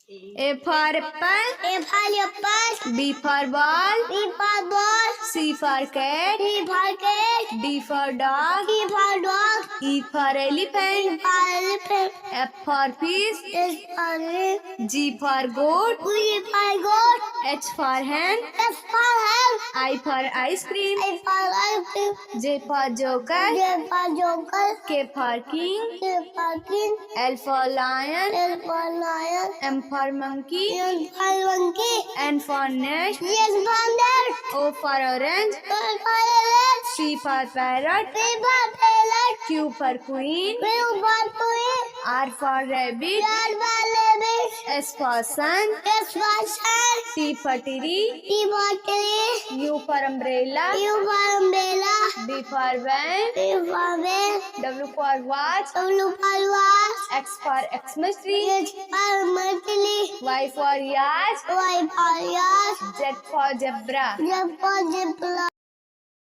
A for apple. A for apple. B for ball. B for ball. C for cat. C for cat. D for dog. E for dog. E for E elephant. for elephant. F for fish. S for ring. G for goat. G for goat. H for hen. S for hen. I for ice cream. I for ice cream. J for joker. J for joker. K for king. K for king. L for lion. L for lion. M for monkey. M for monkey. N for nest. Yes for net. O for orange. O for orange. P for parrot. P for parrot. Q for queen. Q for queen. R for rabbit. R for rabbit. S for sun. S for sun. T for tree. T for tree. U for umbrella. U for umbrella. V for van. V for van. W for watch. W for watch. X for Xmas tree. H for machli. Y for yacht. Y for yacht. Z for zebra. Z for zebra.